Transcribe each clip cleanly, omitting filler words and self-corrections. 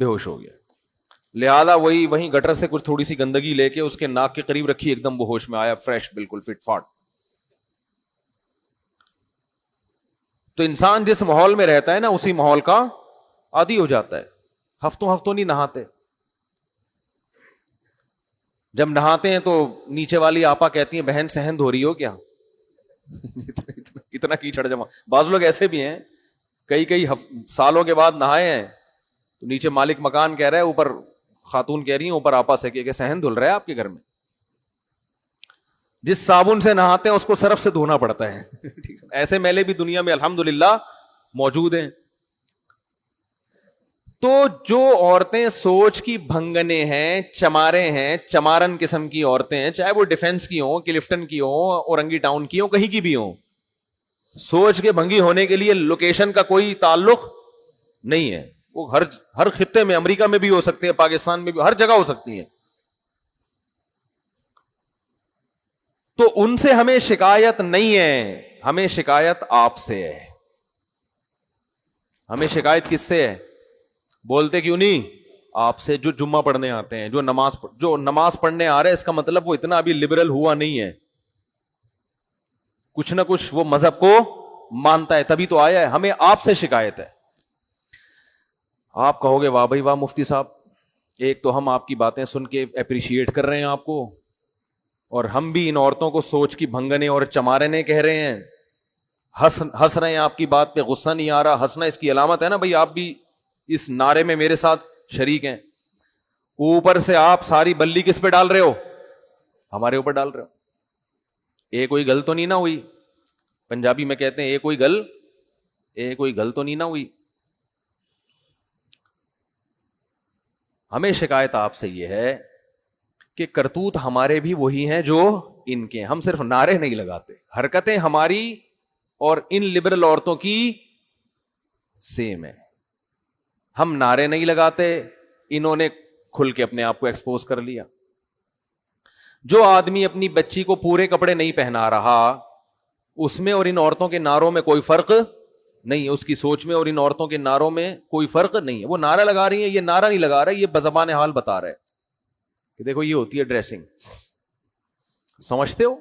بے ہوش ہو گیا. لہذا وہیں گٹر سے کچھ تھوڑی سی گندگی لے کے اس کے ناک کے قریب رکھی, ایک دم وہ ہوش میں آیا, فریش, بالکل فٹ فاٹ. تو انسان جس ماحول میں رہتا ہے نا اسی ماحول کا عادی ہو جاتا ہے. ہفتوں نہیں نہاتے, جب نہاتے ہیں تو نیچے والی آپا کہتی ہیں بہن سہن دھو رہی ہو کیا؟ اتنا کیچڑ جمع. بعض لوگ ایسے بھی ہیں کئی سالوں کے بعد نہائے ہیں تو نیچے مالک مکان کہہ رہا ہے, اوپر خاتون کہہ رہی ہیں اوپر آپا سے کہ سہن دھل رہا ہے آپ کے گھر میں. جس صابن سے نہاتے ہیں اس کو سرف سے دھونا پڑتا ہے. ایسے میلے بھی دنیا میں الحمدللہ موجود ہیں. تو جو عورتیں سوچ کی بھنگنے ہیں, چمارے ہیں, چمارن قسم کی عورتیں ہیں, چاہے وہ ڈیفنس کی ہوں, کلفٹن کی ہوں, اورنگی ٹاؤن کی ہوں, کہیں کی بھی ہوں, سوچ کے بھنگی ہونے کے لیے لوکیشن کا کوئی تعلق نہیں ہے. وہ ہر خطے میں, امریکہ میں بھی ہو سکتے ہیں, پاکستان میں بھی, ہر جگہ ہو سکتی ہیں. تو ان سے ہمیں شکایت نہیں ہے, ہمیں شکایت آپ سے ہے. ہمیں شکایت کس سے ہے؟ بولتے کیوں نہیں؟ آپ سے, جو جمعہ پڑھنے آتے ہیں, جو نماز پڑھنے آ رہے ہیں, اس کا مطلب وہ اتنا ابھی لبرل ہوا نہیں ہے, کچھ نہ کچھ وہ مذہب کو مانتا ہے, تبھی تو آیا ہے. ہمیں آپ سے شکایت ہے. آپ کہو گے واہ بھائی واہ مفتی صاحب, ایک تو ہم آپ کی باتیں سن کے اپریشیٹ کر رہے ہیں آپ کو, اور ہم بھی ان عورتوں کو سوچ کی بھنگنے اور چمارنے کہہ رہے ہیں, ہنس رہے ہیں آپ کی بات پہ, غصہ نہیں آ رہا. ہنسنا اس کی علامت ہے نا بھائی, آپ بھی اس نعرے میں میرے ساتھ شریک ہیں. اوپر سے آپ ساری بلی کس پہ ڈال رہے ہو؟ ہمارے اوپر ڈال رہے ہو. کوئی گل تو نہیں نہ ہوئی؟ پنجابی میں کہتے ہیں کوئی گل تو نہیں نہ ہوئی. ہمیں شکایت آپ سے یہ ہے کہ کرتوت ہمارے بھی وہی ہیں جو ان کے. ہم صرف نعرے نہیں لگاتے, حرکتیں ہماری اور ان لبرل عورتوں کی سیم ہے. ہم نعرے نہیں لگاتے, انہوں نے کھل کے اپنے آپ کو ایکسپوز کر لیا. جو آدمی اپنی بچی کو پورے کپڑے نہیں پہنا رہا, اس میں اور ان عورتوں کے نعروں میں کوئی فرق نہیں ہے. اس کی سوچ میں اور ان عورتوں کے نعروں میں کوئی فرق نہیں ہے. وہ نعرہ لگا رہی ہیں, یہ نعرہ نہیں لگا رہا, یہ بزبان حال بتا رہے کہ دیکھو یہ ہوتی ہے ڈریسنگ. سمجھتے ہو؟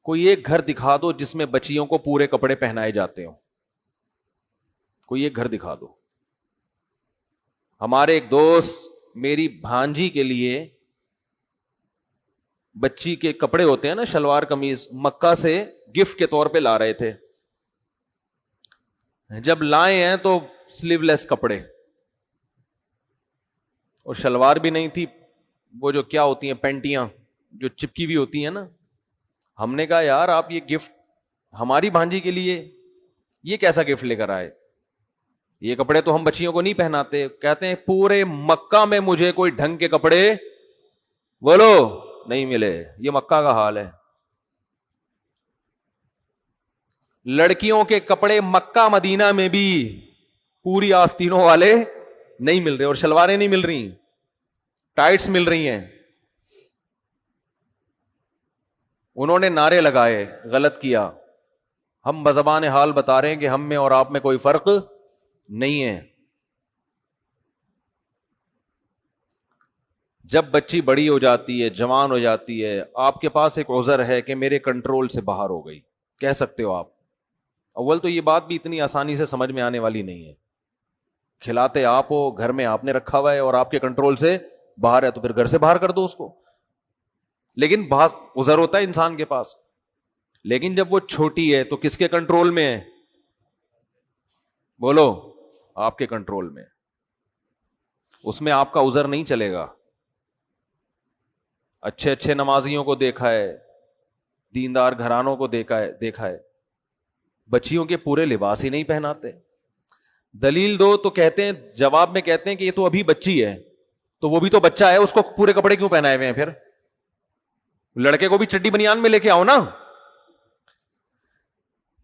کوئی ایک گھر دکھا دو جس میں بچیوں کو پورے کپڑے پہنائے جاتے ہوں, کوئی ایک گھر دکھا دو. ہمارے ایک دوست میری بھانجی کے لیے بچی کے کپڑے ہوتے ہیں نا, شلوار قمیض, مکہ سے گفٹ کے طور پہ لا رہے تھے. جب لائے ہیں تو سلیو لیس کپڑے, اور شلوار بھی نہیں تھی, وہ جو کیا ہوتی ہیں پینٹیاں جو چپکی ہوئی ہوتی ہیں نا. ہم نے کہا یار آپ یہ گفٹ ہماری بھانجی کے لیے یہ کیسا گفٹ لے کر آئے؟ یہ کپڑے تو ہم بچیوں کو نہیں پہناتے. کہتے ہیں پورے مکہ میں مجھے کوئی ڈھنگ کے کپڑے بولو نہیں ملے. یہ مکہ کا حال ہے. لڑکیوں کے کپڑے مکہ مدینہ میں بھی پوری آستینوں والے نہیں مل رہے, اور شلواریں نہیں مل رہی, ٹائٹس مل رہی ہیں. انہوں نے نعرے لگائے, غلط کیا. ہم بزبان حال بتا رہے ہیں کہ ہم میں اور آپ میں کوئی فرق نہیں ہے. جب بچی بڑی ہو جاتی ہے, جوان ہو جاتی ہے, آپ کے پاس ایک عذر ہے کہ میرے کنٹرول سے باہر ہو گئی, کہہ سکتے ہو آپ. اول تو یہ بات بھی اتنی آسانی سے سمجھ میں آنے والی نہیں ہے. کھلاتے آپ ہو, گھر میں آپ نے رکھا ہوا ہے اور آپ کے کنٹرول سے باہر ہے, تو پھر گھر سے باہر کر دو اس کو. لیکن بہت عذر ہوتا ہے انسان کے پاس. لیکن جب وہ چھوٹی ہے تو کس کے کنٹرول میں ہے؟ بولو, آپ کے کنٹرول میں. اس میں آپ کا عذر نہیں چلے گا. اچھے اچھے نمازیوں کو دیکھا ہے, دیندار گھرانوں کو دیکھا ہے, بچیوں کے پورے لباس ہی نہیں پہناتے. دلیل دو تو کہتے ہیں, جواب میں کہتے ہیں کہ یہ تو ابھی بچی ہے, تو وہ بھی تو بچہ ہے, اس کو پورے کپڑے کیوں پہنائے ہوئے ہیں؟ پھر لڑکے کو بھی چڈی بنیان میں لے کے آؤ نا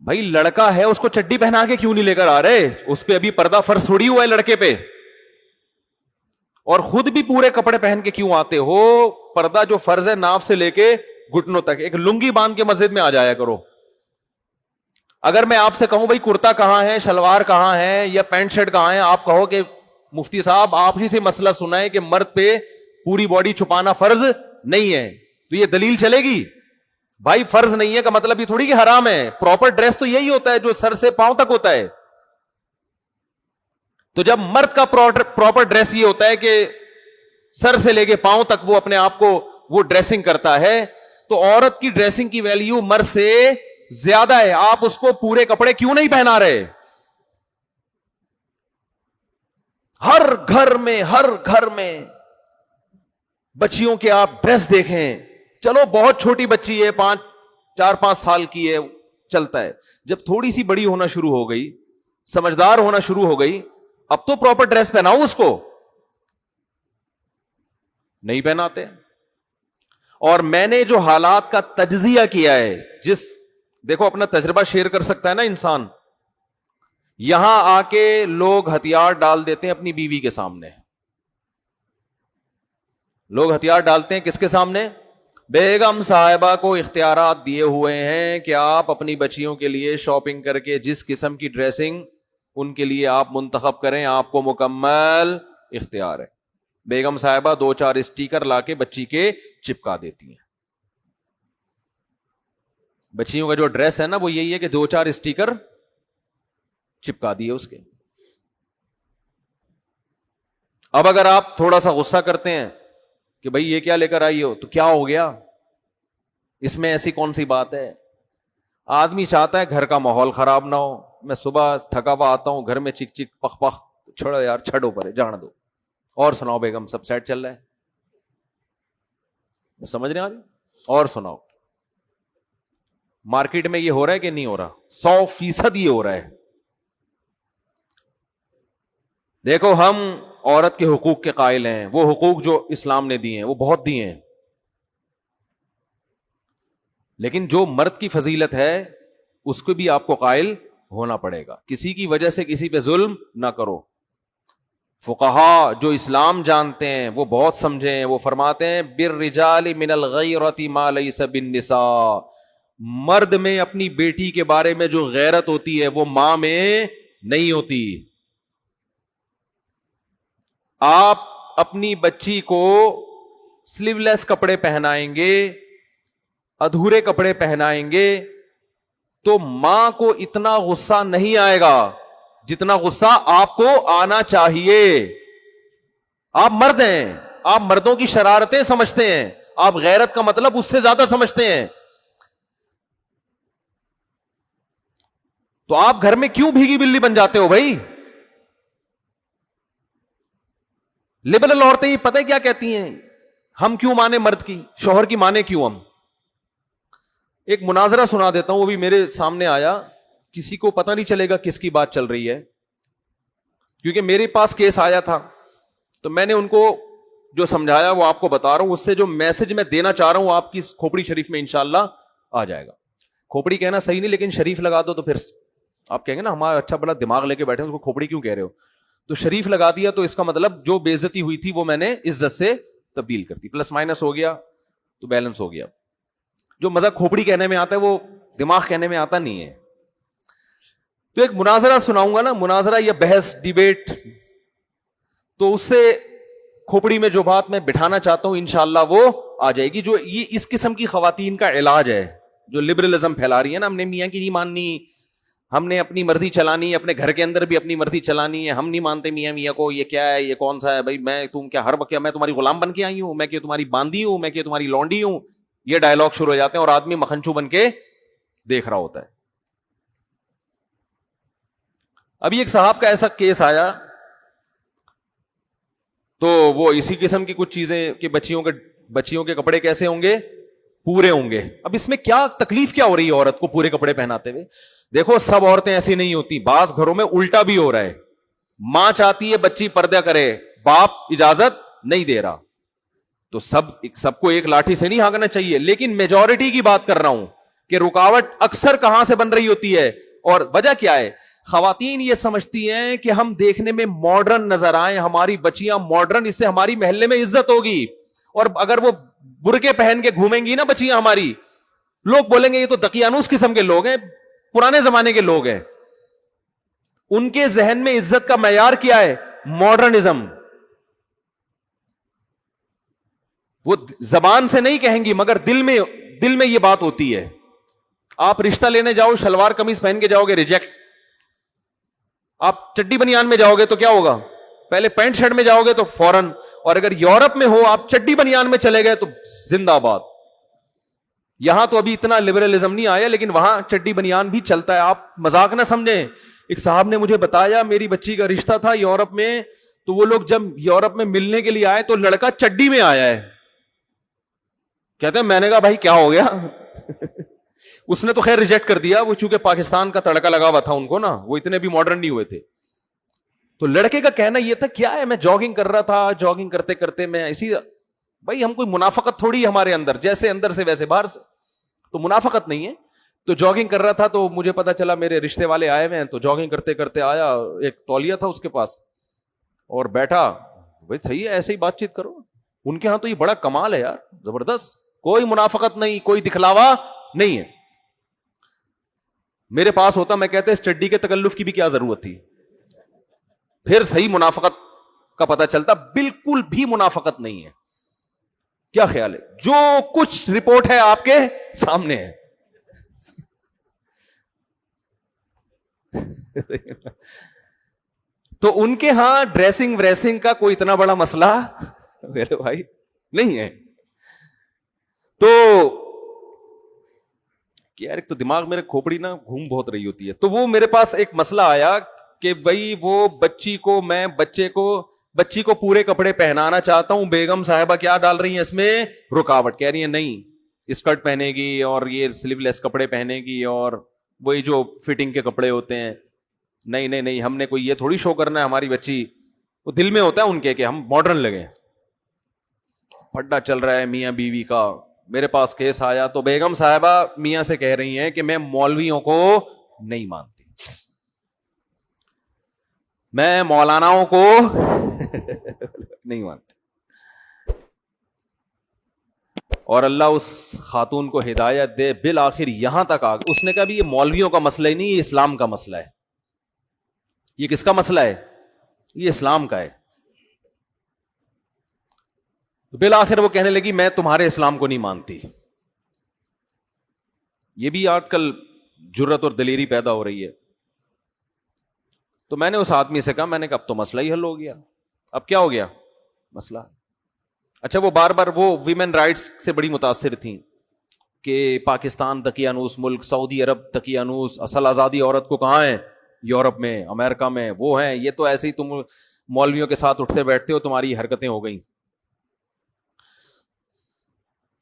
بھائی. لڑکا ہے, اس کو چڈی پہنا کے کیوں نہیں لے کر آ رہے؟ اس پہ ابھی پردہ فرض تھوڑی ہوا ہے لڑکے پہ. اور خود بھی پورے کپڑے پہن کے کیوں آتے ہو؟ پردہ جو فرض ہے ناف سے لے کے گھٹنوں تک, ایک لنگی باندھ کے مسجد میں آ جایا کرو. اگر میں آپ سے کہوں بھائی کرتا کہاں ہے, شلوار کہاں ہے, یا پینٹ شرٹ کہاں ہے, آپ کہو کہ مفتی صاحب آپ ہی سے مسئلہ سنا ہے کہ مرد پہ پوری باڈی چھپانا فرض نہیں ہے, تو یہ دلیل چلے گی؟ بھائی فرض نہیں ہے کا مطلب یہ تھوڑی کہ حرام ہے. پراپر ڈریس تو یہی ہوتا ہے جو سر سے پاؤں تک ہوتا ہے. تو جب مرد کا پراپر ڈریس یہ ہوتا ہے کہ سر سے لے کے پاؤں تک وہ اپنے آپ کو وہ ڈریسنگ کرتا ہے, تو عورت کی ڈریسنگ کی ویلیو مرد سے زیادہ ہے. آپ اس کو پورے کپڑے کیوں نہیں پہنا رہے؟ ہر گھر میں بچیوں کے آپ ڈریس دیکھیں, چلو بہت چھوٹی بچی ہے, 4-5 سال کی ہے, چلتا ہے. جب تھوڑی سی بڑی ہونا شروع ہو گئی, سمجھدار ہونا شروع ہو گئی, اب تو پراپر ڈریس پہناؤ اس کو, نہیں پہناتے. اور میں نے جو حالات کا تجزیہ کیا ہے, دیکھو اپنا تجربہ شیئر کر سکتا ہے نا انسان. یہاں آ کے لوگ ہتھیار ڈال دیتے ہیں اپنی بیوی کے سامنے. لوگ ہتھیار ڈالتے ہیں کس کے سامنے؟ بیگم صاحبہ کو اختیارات دیے ہوئے ہیں کہ آپ اپنی بچیوں کے لیے شاپنگ کر کے جس قسم کی ڈریسنگ ان کے لیے آپ منتخب کریں, آپ کو مکمل اختیار ہے. بیگم صاحبہ 2-4 اسٹیکر لا کے بچی کے چپکا دیتی ہیں. بچیوں کا جو ڈریس ہے نا وہ یہی ہے کہ 2-4 اسٹیکر چپکا دیے اس کے. اب اگر آپ تھوڑا سا غصہ کرتے ہیں کہ بھائی یہ کیا لے کر آئی ہو, تو کیا ہو گیا اس میں, ایسی کون سی بات ہے؟ آدمی چاہتا ہے گھر کا ماحول خراب نہ ہو. میں صبح تھکا ہوا آتا ہوں, گھر میں چک چک پخ پخ, چھوڑو یار, چھڑو پرے, جان دو. اور سناؤ بیگم, سب سیٹ چل رہا ہے؟ سمجھ رہے ہیں؟ اور سناؤ, مارکیٹ میں یہ ہو رہا ہے کہ نہیں ہو رہا؟ 100% یہ ہو رہا ہے. دیکھو ہم عورت کے حقوق کے قائل ہیں, وہ حقوق جو اسلام نے دیے ہیں وہ بہت دیے ہیں, لیکن جو مرد کی فضیلت ہے اس کو بھی آپ کو قائل ہونا پڑے گا. کسی کی وجہ سے کسی پہ ظلم نہ کرو. فقہا جو اسلام جانتے ہیں وہ بہت سمجھے ہیں, وہ فرماتے ہیں بالرجال من الغیرۃ ما لیس بالنساء. مرد میں اپنی بیٹی کے بارے میں جو غیرت ہوتی ہے وہ ماں میں نہیں ہوتی. آپ اپنی بچی کو سلیو لیس کپڑے پہنائیں گے, ادھورے کپڑے پہنائیں گے, تو ماں کو اتنا غصہ نہیں آئے گا جتنا غصہ آپ کو آنا چاہیے. آپ مرد ہیں, آپ مردوں کی شرارتیں سمجھتے ہیں, آپ غیرت کا مطلب اس سے زیادہ سمجھتے ہیں. تو آپ گھر میں کیوں بھیگی بلی بن جاتے ہو بھائی؟ لبرل عورتیں یہ پتہ کیا کہتی ہیں, ہم کیوں مانے مرد کی, شوہر کی مانے کیوں ہم؟ ایک مناظرہ سنا دیتا ہوں, وہ بھی میرے سامنے آیا, کسی کو پتہ نہیں چلے گا کس کی بات چل رہی ہے, کیونکہ میرے پاس کیس آیا تھا تو میں نے ان کو جو سمجھایا وہ آپ کو بتا رہا ہوں. اس سے جو میسج میں دینا چاہ رہا ہوں آپ کی کھوپڑی شریف میں انشاءاللہ آ جائے گا. کھوپڑی کہنا صحیح نہیں, لیکن شریف لگا دو تو پھر آپ کہیں گے نا ہمارا اچھا بڑا دماغ لے کے بیٹھے, اس کو کھوپڑی کیوں کہہ رہے ہو؟ تو شریف لگا دیا تو اس کا مطلب جو بے عزتی ہوئی تھی وہ میں نے عزت سے تبدیل کر دی, پلس مائنس ہو گیا تو بیلنس ہو گیا. جو مزہ کھوپڑی کہنے میں آتا ہے وہ دماغ کہنے میں آتا نہیں ہے. تو ایک مناظرہ سناؤں گا نا, مناظرہ یا بحث ڈیبیٹ, تو اس سے کھوپڑی میں جو بات میں بٹھانا چاہتا ہوں انشاءاللہ وہ آ جائے گی. جو یہ اس قسم کی خواتین کا علاج ہے جو لبرلزم پھیلا رہی ہے نا, ہم نے میاں کی نہیں ماننی, ہم نے اپنی مرضی چلانی ہے, اپنے گھر کے اندر بھی اپنی مرضی چلانی ہے, ہم نہیں مانتے میاں کو, یہ کیا ہے, یہ کون سا ہے بھائی, میں تم کیا ہر وقت میں تمہاری غلام بن کے آئی ہوں, میں کہ تمہاری باندھی ہوں, میں کہ تمہاری لونڈی ہوں. یہ ڈائلگ شروع ہو جاتے ہیں اور آدمی مکھنچو بن کے دیکھ رہا ہوتا ہے. ابھی ایک صاحب کا ایسا کیس آیا تو وہ اسی قسم کی کچھ چیزیں کہ بچیوں کے کپڑے کیسے ہوں گے, پورے ہوں گے. اب اس میں کیا تکلیف کیا ہو رہی ہے عورت کو پورے کپڑے پہناتے ہوئے؟ دیکھو سب عورتیں ایسی نہیں ہوتی, بعض گھروں میں الٹا بھی ہو رہا ہے. ماں چاہتی ہے بچی پردہ کرے, باپ اجازت نہیں دے رہا, تو سب کو ایک لاٹھی سے نہیں ہانکنا چاہیے. لیکن میجورٹی کی بات کر رہا ہوں کہ رکاوٹ اکثر کہاں سے بن رہی ہوتی ہے, اور وجہ کیا ہے؟ خواتین یہ سمجھتی ہیں کہ ہم دیکھنے میں ماڈرن نظر آئیں, ہماری بچیاں ماڈرن, اس سے ہماری محلے میں عزت ہوگی. اور اگر وہ برقعے پہن کے گھومیں گی نا بچیاں ہماری, لوگ بولیں گے یہ تو دقیانوس قسم کے لوگ ہیں, پرانے زمانے کے لوگ ہیں, ان کے ذہن میں عزت کا معیار کیا ہے؟ ماڈرنزم. وہ زبان سے نہیں کہیں گی مگر دل میں یہ بات ہوتی ہے. آپ رشتہ لینے جاؤ, شلوار قمیض پہن کے جاؤ گے, ریجیکٹ. آپ چڈی بنیان میں جاؤ گے تو کیا ہوگا؟ پہلے پینٹ شرٹ میں جاؤ گے تو فوراً. اور اگر یورپ میں ہو, آپ چڈی بنیان میں چلے گئے تو زندہ باد. یہاں تو ابھی اتنا لبرلزم نہیں آیا, لیکن وہاں چڈی بنیان بھی چلتا ہے. آپ مذاق نہ سمجھیں. ایک صاحب نے مجھے بتایا, میری بچی کا رشتہ تھا یورپ میں, تو وہ لوگ جب یورپ میں ملنے کے لیے آئے تو لڑکا چڈی میں آیا ہے. کہتے ہیں, میں نے کہا بھائی کیا ہو گیا؟ اس نے تو خیر ریجیکٹ کر دیا, وہ چونکہ پاکستان کا تڑکا لگا ہوا تھا ان کو نا, وہ اتنے بھی ماڈرن نہیں ہوئے تھے. تو لڑکے کا کہنا یہ تھا, کیا ہے, میں جاگنگ کر رہا تھا, جاگنگ کرتے کرتے میں اسی, بھائی ہم کوئی منافقت تھوڑی ہمارے اندر, جیسے اندر سے ویسے باہر سے, تو منافقت نہیں ہے. تو جاگنگ کر رہا تھا تو مجھے پتا چلا میرے رشتے والے آئے ہوئے ہیں, تو جاگنگ کرتے کرتے آیا, ایک تولیہ تھا اس کے پاس اور بیٹھا. بھائی صحیح ہے, ایسے ہی بات چیت کرو. ان کے ہاں تو یہ بڑا کمال ہے یار, زبردست, کوئی منافقت نہیں, کوئی دکھلاوا نہیں ہے. میرے پاس ہوتا میں کہتے اس چڈی کے تکلف کی بھی کیا ضرورت تھی, پھر صحیح منافقت کا پتہ چلتا. بالکل بھی منافقت نہیں ہے. کیا خیال ہے؟ جو کچھ رپورٹ ہے آپ کے سامنے ہے. تو ان کے ہاں ڈریسنگ وریسنگ کا کوئی اتنا بڑا مسئلہ میرے بھائی نہیں ہے. تو یار ایک تو دماغ میرے کھوپڑی نا گھوم بہت رہی ہوتی ہے. تو وہ میرے پاس ایک مسئلہ آیا کہ بھائی وہ بچی کو پورے کپڑے پہنانا چاہتا ہوں, بیگم صاحبہ کیا ڈال رہی ہیں اس میں رکاوٹ, کہہ رہی ہیں نہیں اسکرٹ پہنے گی اور یہ سلیو لیس کپڑے پہنے گی اور وہی جو فٹنگ کے کپڑے ہوتے ہیں. نہیں نہیں نہیں, ہم نے کوئی یہ تھوڑی شو کرنا ہے, ہماری بچی, وہ دل میں ہوتا ہے ان کے کہ ہم ماڈرن لگے. پھڈا چل رہا ہے میاں بیوی کا. میرے پاس کیس آیا تو بیگم صاحبہ میاں سے کہہ رہی ہیں کہ میں مولویوں کو نہیں مانتی, میں مولاناؤں کو نہیں مانتی. اور اللہ اس خاتون کو ہدایت دے, بالآخر یہاں تک آ گئی. اس نے کہا بھی یہ مولویوں کا مسئلہ ہی نہیں, یہ اسلام کا مسئلہ ہے. یہ کس کا مسئلہ ہے؟ یہ اسلام کا ہے. بالآخر وہ کہنے لگی میں تمہارے اسلام کو نہیں مانتی. یہ بھی آج کل جرت اور دلیری پیدا ہو رہی ہے. تو میں نے اس آدمی سے کہا, میں نے کہا اب تو مسئلہ ہی حل ہو گیا. اب کیا ہو گیا مسئلہ؟ اچھا وہ بار بار وہ ویمن رائٹس سے بڑی متاثر تھیں کہ پاکستان دقیانوس ملک, سعودی عرب دقیانوس, اصل آزادی عورت کو کہاں ہے؟ یورپ میں, امریکہ میں وہ ہیں. یہ تو ایسے ہی تم مولویوں کے ساتھ اٹھتے بیٹھتے ہو, تمہاری حرکتیں ہو گئیں.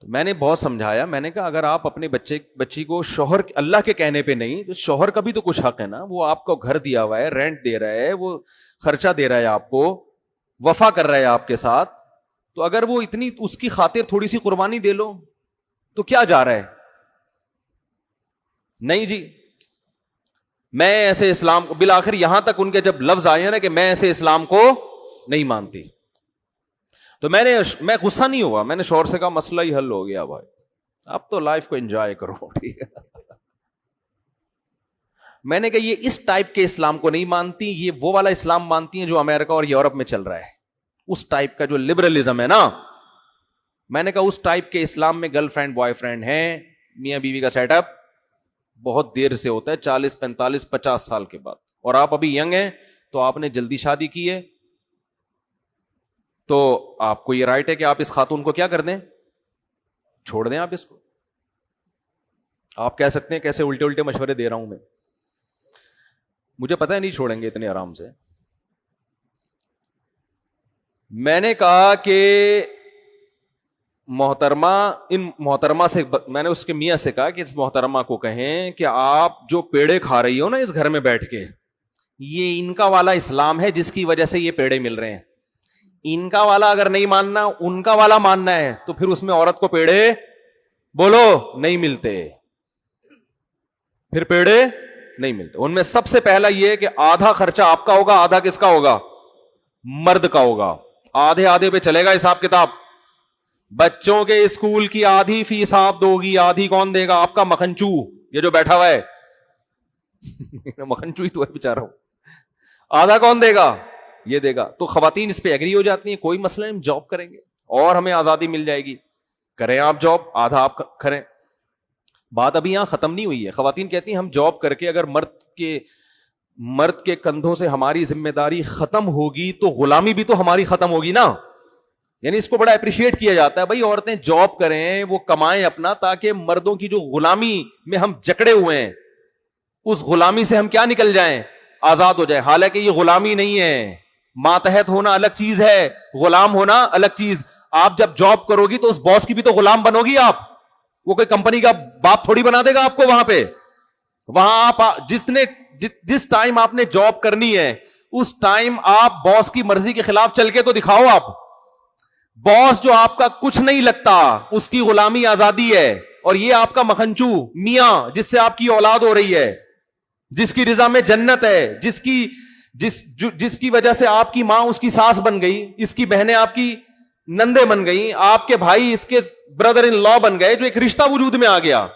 تو میں نے بہت سمجھایا, میں نے کہا اگر آپ اپنے بچی کو شوہر اللہ کے کہنے پہ نہیں, تو شوہر کا بھی تو کچھ حق ہے نا. وہ آپ کو گھر دیا ہوا ہے, رینٹ دے رہا ہے, وہ خرچہ دے رہا ہے آپ کو, وفا کر رہا ہے آپ کے ساتھ. تو اگر وہ اتنی اس کی خاطر تھوڑی سی قربانی دے لو تو کیا جا رہا ہے؟ نہیں جی میں ایسے اسلام کو, بالآخر یہاں تک ان کے جب لفظ آئے ہیں نا کہ میں ایسے اسلام کو نہیں مانتی, تو میں غصہ نہیں ہوا. میں نے شوہر سے کہا مسئلہ ہی حل ہو گیا بھائی, اب تو لائف کو انجوائے کرو. ٹھیک ہے, میں نے کہا یہ اس ٹائپ کے اسلام کو نہیں مانتی, یہ وہ والا اسلام مانتی ہیں جو امریکہ اور یورپ میں چل رہا ہے, اس ٹائپ کا جو لبرلزم ہے نا. میں نے کہا اس ٹائپ کے اسلام میں گرل فرینڈ بوائے فرینڈ ہیں, میاں بیوی کا سیٹ اپ بہت دیر سے ہوتا ہے, 40 45 50 سال کے بعد. اور آپ ابھی ینگ ہیں تو آپ نے جلدی شادی کی ہے, تو آپ کو یہ رائٹ ہے کہ آپ اس خاتون کو کیا کر دیں, چھوڑ دیں. آپ اس کو آپ کہہ سکتے ہیں کیسے الٹے الٹے مشورے دے رہا ہوں میں, مجھے پتہ ہے نہیں چھوڑیں گے اتنے آرام سے. میں نے کہا کہ محترمہ سے, میں نے اس کے میاں سے کہا کہ اس محترمہ کو کہیں کہ آپ جو پیڑے کھا رہی ہو نا اس گھر میں بیٹھ کے, یہ ان کا والا اسلام ہے جس کی وجہ سے یہ پیڑے مل رہے ہیں. ان کا والا اگر نہیں ماننا, ان کا والا ماننا ہے, تو پھر اس میں عورت کو پیڑے بولو نہیں ملتے, پھر پیڑے نہیں ملتے. ان میں سب سے پہلا یہ کہ آدھا خرچہ آپ کا ہوگا, آدھا کس کا ہوگا؟ مرد کا ہوگا. آدھے آدھے پہ چلے گا حساب کتاب. بچوں کے اسکول کی آدھی فیس آپ دو گی, آدھی کون دے گا؟ آپ کا مکھنچو یہ جو بیٹھا ہوا ہے, مکھنچو ہی تو ہے بیچارہ، آدھا کون دے گا؟ یہ دے گا. تو خواتین اس پہ ایگری ہو جاتی ہیں، کوئی مسئلہ نہیں، ہم جاب کریں گے اور ہمیں آزادی مل جائے گی. کریں آپ جاب، آدھا آپ کریں. بات ابھی یہاں ختم نہیں ہوئی ہے. خواتین کہتی ہیں ہم جاب کر کے اگر مرد کے کندھوں سے ہماری ذمہ داری ختم ہوگی تو غلامی بھی تو ہماری ختم ہوگی نا. یعنی اس کو بڑا اپریشیٹ کیا جاتا ہے، بھائی عورتیں جاب کریں، وہ کمائیں اپنا، تاکہ مردوں کی جو غلامی میں ہم جکڑے ہوئے ہیں اس غلامی سے ہم کیا نکل جائیں، آزاد ہو جائیں. حالانکہ یہ غلامی نہیں ہے، ماتحت ہونا الگ چیز ہے، غلام ہونا الگ چیز. آپ جب جاب کرو گی تو اس باس کی بھی تو غلام بنو گی آپ، وہ کوئی کمپنی کا باپ تھوڑی بنا دے گا آپ کو. وہاں پہ وہاں آپ جس ٹائم آپ نے جاب کرنی ہے اس ٹائم آپ باس کی مرضی کے خلاف چل کے تو دکھاؤ. آپ باس جو آپ کا کچھ نہیں لگتا اس کی غلامی آزادی ہے، اور یہ آپ کا مکھنچو میاں جس سے آپ کی اولاد ہو رہی ہے، جس کی رضا میں جنت ہے، جس کی وجہ سے آپ کی ماں اس کی ساس بن گئی، اس کی بہنیں آپ کی نندے بن گئی، آپ کے بھائی اس کے بردر ان لا بن گئے، جو ایک رشتہ وجود میں آ گیا.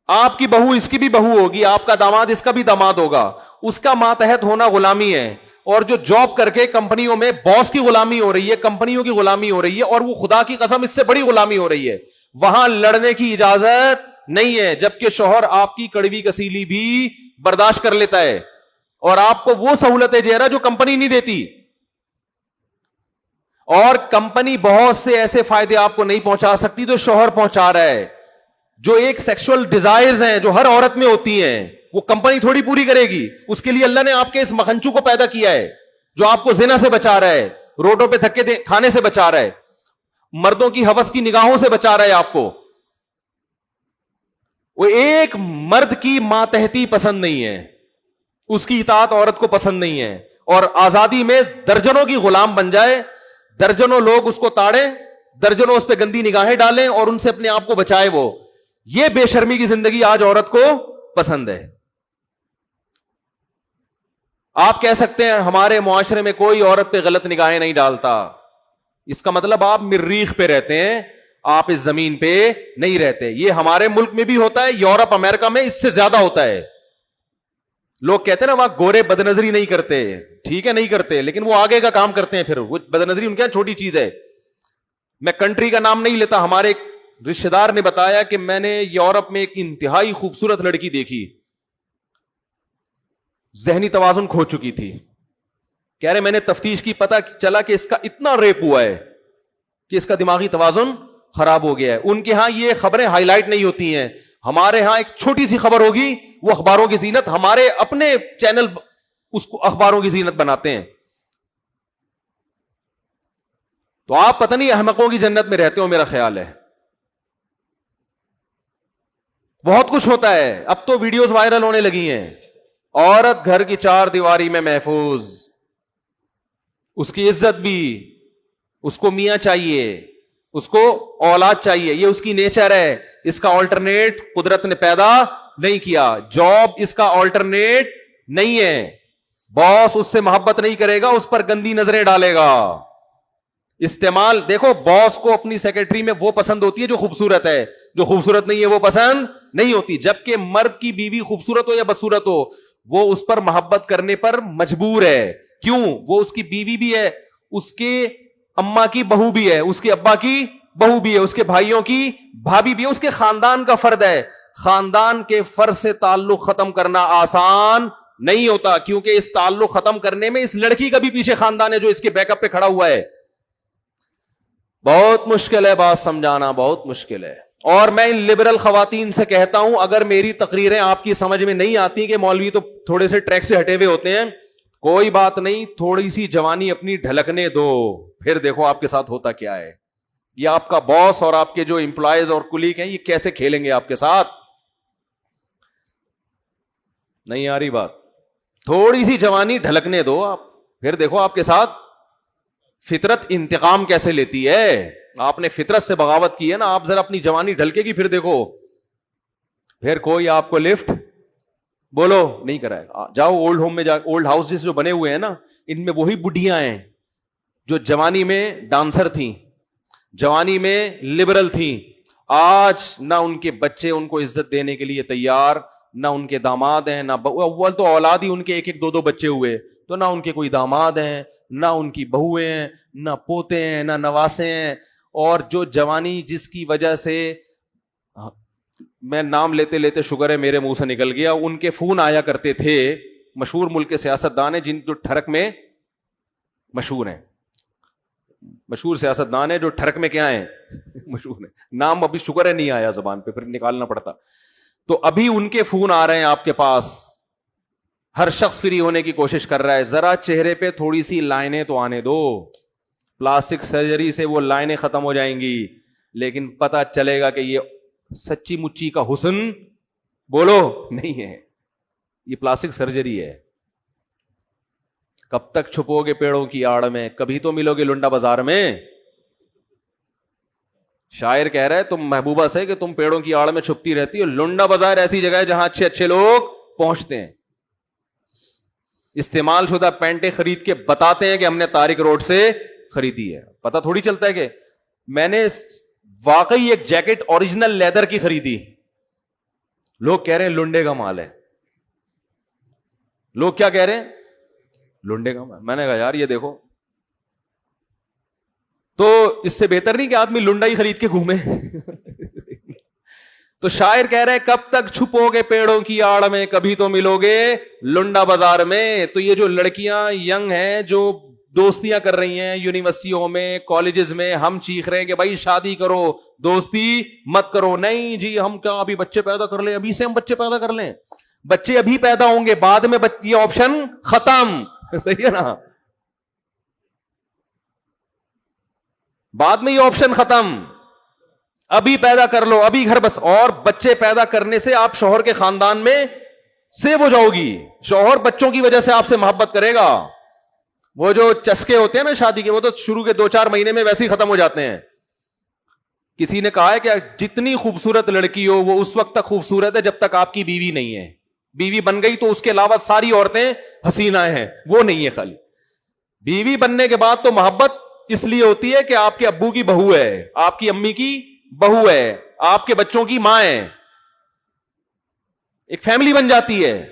آپ کی بہو اس کی بھی بہو ہوگی، آپ کا داماد اس کا بھی داماد ہوگا. اس کا ماتحت ہونا غلامی ہے. اور جو جاب کر کے کمپنیوں میں باس کی غلامی ہو رہی ہے، کمپنیوں کی غلامی ہو رہی ہے، اور وہ خدا کی قسم اس سے بڑی غلامی ہو رہی ہے، وہاں لڑنے کی اجازت نہیں ہے. جبکہ شوہر آپ کی کڑوی کسیلی بھی برداشت کر لیتا ہے اور آپ کو وہ سہولتیں دے رہا جو کمپنی نہیں دیتی. اور کمپنی بہت سے ایسے فائدے آپ کو نہیں پہنچا سکتی جو شوہر پہنچا رہا ہے. جو ایک سیکشل ڈیزائرز ہیں جو ہر عورت میں ہوتی ہیں، وہ کمپنی تھوڑی پوری کرے گی. اس کے لیے اللہ نے آپ کے اس مکھنچو کو پیدا کیا ہے جو آپ کو زنا سے بچا رہا ہے، روڈوں پہ دھکے کھانے سے بچا رہا ہے، مردوں کی ہوس کی نگاہوں سے بچا رہا ہے آپ کو. وہ ایک مرد کی ماتحتی پسند نہیں ہے، اس کی اطاعت عورت کو پسند نہیں ہے، اور آزادی میں درجنوں کی غلام بن جائے، درجنوں لوگ اس کو تاڑیں، درجنوں اس پہ گندی نگاہیں ڈالیں اور ان سے اپنے آپ کو بچائے. وہ یہ بے شرمی کی زندگی آج عورت کو پسند ہے. آپ کہہ سکتے ہیں ہمارے معاشرے میں کوئی عورت پہ غلط نگاہیں نہیں ڈالتا، اس کا مطلب آپ مریخ پہ رہتے ہیں، آپ اس زمین پہ نہیں رہتے. یہ ہمارے ملک میں بھی ہوتا ہے، یورپ امریکہ میں اس سے زیادہ ہوتا ہے. لوگ کہتے ہیں نا وہاں گورے بد نظری نہیں کرتے، ٹھیک ہے نہیں کرتے، لیکن وہ آگے کا کام کرتے ہیں. پھر وہ بد نظری ان کے یہاں چھوٹی چیز ہے. میں کنٹری کا نام نہیں لیتا، ہمارے ایک رشتے دار نے بتایا کہ میں نے یورپ میں ایک انتہائی خوبصورت لڑکی دیکھی، ذہنی توازن کھو چکی تھی. کہہ رہے میں نے تفتیش کی، پتہ چلا کہ اس کا اتنا ریپ ہوا ہے کہ اس کا دماغی توازن خراب ہو گیا ہے. ان کے ہاں یہ خبریں ہائی لائٹ نہیں ہوتی ہیں، ہمارے ہاں ایک چھوٹی سی خبر ہوگی وہ اخباروں کی زینت، ہمارے اپنے چینل اس کو اخباروں کی زینت بناتے ہیں. تو آپ پتہ نہیں احمقوں کی جنت میں رہتے ہو، میرا خیال ہے. بہت کچھ ہوتا ہے. اب تو ویڈیوز وائرل ہونے لگی ہیں، عورت گھر کی چار دیواری میں محفوظ، اس کی عزت بھی، اس کو میاں چاہیے، اس کو اولاد چاہیے، یہ اس کی نیچر ہے. اس کا آلٹرنیٹ قدرت نے پیدا نہیں کیا. جاب اس کا آلٹرنیٹ نہیں ہے. باس اس سے محبت نہیں کرے گا، اس پر گندی نظریں ڈالے گا. استعمال دیکھو، باس کو اپنی سیکرٹری میں وہ پسند ہوتی ہے جو خوبصورت ہے، جو خوبصورت نہیں ہے وہ پسند نہیں ہوتی. جبکہ مرد کی بیوی خوبصورت ہو یا بدصورت ہو، وہ اس پر محبت کرنے پر مجبور ہے. کیوں؟ وہ اس کی بیوی بھی ہے، اس کے اماں کی بہو بھی ہے، اس کے ابا کی بہو بھی ہے، اس کے بھائیوں کی بھابھی بھی ہے، اس کے خاندان کا فرد ہے. خاندان کے فرد سے تعلق ختم کرنا آسان نہیں ہوتا، کیونکہ اس تعلق ختم کرنے میں اس لڑکی کا بھی پیچھے خاندان ہے جو اس کے بیک اپ پہ کھڑا ہوا ہے. بہت مشکل ہے بات سمجھانا، بہت مشکل ہے. اور میں ان لبرل خواتین سے کہتا ہوں، اگر میری تقریریں آپ کی سمجھ میں نہیں آتی کہ مولوی تو تھوڑے سے ٹریک سے ہٹے ہوئے ہوتے ہیں، کوئی بات نہیں، تھوڑی سی جوانی اپنی ڈھلکنے دو، پھر دیکھو آپ کے ساتھ ہوتا کیا ہے. یہ آپ کا باس اور آپ کے جو امپلائیز اور کلیگ ہیں، یہ کیسے کھیلیں گے آپ کے ساتھ. نہیں آ رہی بات؟ تھوڑی سی جوانی ڈھلکنے دو آپ، پھر دیکھو آپ کے ساتھ فطرت انتقام کیسے لیتی ہے. آپ نے فطرت سے بغاوت کی ہے نا، آپ ذرا اپنی جوانی ڈھلکے گی، پھر دیکھو، پھر کوئی آپ کو لفٹ بولو نہیں کرائے. جاؤ اولڈ ہوم میں، جا اولڈ ہاؤسز جو بنے ہوئے ہیں نا، ان میں وہی بڈھیاں ہیں جو جوانی میں ڈانسر تھیں، جوانی میں لبرل تھیں. آج نہ ان کے بچے ان کو عزت دینے کے لیے تیار، نہ ان کے داماد ہیں, نہ اول تو اولاد ہی ان کے ایک ایک دو دو بچے ہوئے, تو نہ ان کے کوئی داماد ہیں, نہ ان کی بہویں ہیں, نہ پوتے ہیں, نہ نواسے ہیں. اور جو جوانی جس کی وجہ سے, میں نام لیتے لیتے شکر ہے میرے منہ سے نکل گیا, ان کے فون آیا کرتے تھے, مشہور ملک کے سیاستدان ہیں جن جو ٹھڑک میں مشہور ہیں, مشہور سیاستدان ہیں جو ٹھڑک میں کیا ہیں مشہور ہیں, نام ابھی شکر ہے نہیں آیا زبان پہ, پھر نکالنا پڑتا. تو ابھی ان کے فون آ رہے ہیں آپ کے پاس, ہر شخص فری ہونے کی کوشش کر رہا ہے, ذرا چہرے پہ تھوڑی سی لائنیں تو آنے دو, پلاسٹک سرجری سے وہ لائنیں ختم ہو جائیں گی, لیکن پتہ چلے گا کہ یہ سچی مچی کا حسن بولو نہیں ہے, یہ پلاسٹک سرجری ہے. کب تک چھپو گے پیڑوں کی آڑ میں, کبھی تو ملو گے لنڈا بازار میں. شاعر کہہ رہا ہے تم محبوبہ سے کہ تم پیڑوں کی آڑ میں چھپتی رہتی ہو, لنڈا بازار ایسی جگہ ہے جہاں اچھے اچھے لوگ پہنچتے ہیں, استعمال شدہ پینٹیں خرید کے بتاتے ہیں کہ ہم نے طارق روڈ سے خریدی ہے. پتہ تھوڑی چلتا ہے کہ میں نے واقعی ایک جیکٹ اوریجنل لیدر کی خریدی, لوگ کہہ رہے ہیں لنڈے کا مال ہے. لوگ کیا کہہ رہے ہیں, لنڈے کا مال. میں نے کہا یار یہ دیکھو, تو اس سے بہتر نہیں کہ آدمی لنڈا ہی خرید کے گھومے. تو شاعر کہہ رہے ہیں کب تک چھپو گے پیڑوں کی آڑ میں, کبھی تو ملو گے لنڈا بازار میں. تو یہ جو لڑکیاں ینگ ہیں جو دوستیاں کر رہی ہیں یونیورسٹیوں میں, کالجز میں, ہم چیخ رہے ہیں کہ بھائی شادی کرو, دوستی مت کرو. نہیں جی ہم کیا ابھی بچے پیدا کر لیں, ابھی سے ہم بچے پیدا کر لیں. بچے ابھی پیدا ہوں گے, بعد میں یہ آپشن ختم. صحیح ہے نا, بعد میں یہ آپشن ختم. ابھی پیدا کر لو, ابھی گھر بس. اور بچے پیدا کرنے سے آپ شوہر کے خاندان میں سیو ہو جاؤ گی, شوہر بچوں کی وجہ سے آپ سے محبت کرے گا. وہ جو چسکے ہوتے ہیں نا شادی کے, وہ تو شروع کے 2-4 مہینے میں ویسے ہی ختم ہو جاتے ہیں. کسی نے کہا ہے کہ جتنی خوبصورت لڑکی ہو وہ اس وقت تک خوبصورت ہے جب تک آپ کی بیوی نہیں ہے. بیوی بن گئی تو اس کے علاوہ ساری عورتیں حسینہ ہیں, وہ نہیں ہے. خالی بیوی بننے کے بعد تو محبت اس لیے ہوتی ہے کہ آپ کے ابو کی بہو ہے, آپ کی امی کی بہو ہے, آپ کے بچوں کی ماں ہے, ایک فیملی بن جاتی ہے.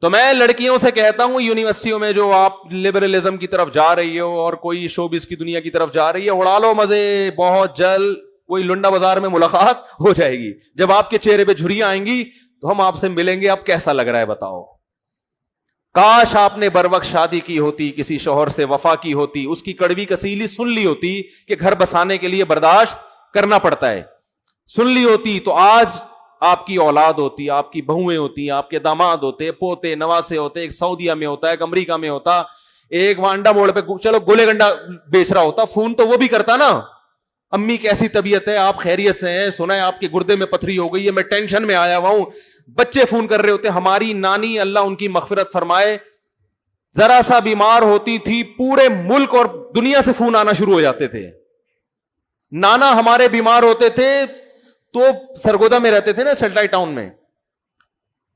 تو میں لڑکیوں سے کہتا ہوں یونیورسٹیوں میں جو آپ لبرلزم کی طرف جا رہی ہو اور کوئی شوبز کی دنیا کی طرف جا رہی ہے, اڑا لو مزے, بہت جلد کوئی لنڈا بازار میں ملاقات ہو جائے گی. جب آپ کے چہرے پہ جھریاں آئیں گی تو ہم آپ سے ملیں گے, اب کیسا لگ رہا ہے بتاؤ. کاش آپ نے بر وقت شادی کی ہوتی, کسی شوہر سے وفا کی ہوتی, اس کی کڑوی کسیلی سن لی ہوتی کہ گھر بسانے کے لیے برداشت کرنا پڑتا ہے, سن لی ہوتی تو آج آپ کی اولاد ہوتی, آپ کی بہویں ہوتی, آپ کے داماد ہوتے, پوتے نواسے ہوتے, ایک سعودیہ میں ہوتا, ایک امریکہ میں ہوتا, ایک وانڈا موڑ پہ چلو گولے گنڈا بیچ رہا ہوتا, فون تو وہ بھی کرتا نا, امی کیسی طبیعت ہے, آپ خیریت سے ہیں, سنا ہے آپ کے گردے میں پتھری ہو گئی ہے, میں ٹینشن میں آیا ہوا ہوں. بچے فون کر رہے ہوتے. ہماری نانی اللہ ان کی مغفرت فرمائے, ذرا سا بیمار ہوتی تھی پورے ملک اور دنیا سے فون آنا شروع ہو جاتے تھے. نانا ہمارے بیمار ہوتے تھے تو سرگودا میں رہتے تھے نا, سیٹلائٹ ٹاؤن میں,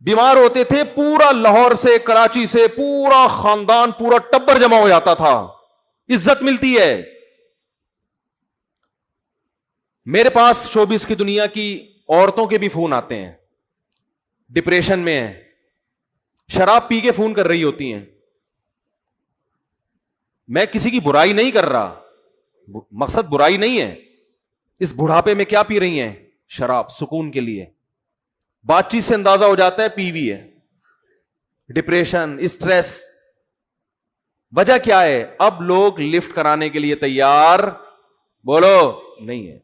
بیمار ہوتے تھے پورا لاہور سے, کراچی سے, پورا خاندان, پورا ٹبر جمع ہو جاتا تھا, عزت ملتی ہے. میرے پاس شوبز کی دنیا کی عورتوں کے بھی فون آتے ہیں, ڈپریشن میں ہیں, شراب پی کے فون کر رہی ہوتی ہیں. میں کسی کی برائی نہیں کر رہا, مقصد برائی نہیں ہے. اس بڑھاپے میں کیا پی رہی ہیں, شراب, سکون کے لیے. بات چیت سے اندازہ ہو جاتا ہے پی وی ہے. ڈپریشن, اسٹریس, وجہ کیا ہے؟ اب لوگ لفٹ کرانے کے لیے تیار بولو نہیں ہے.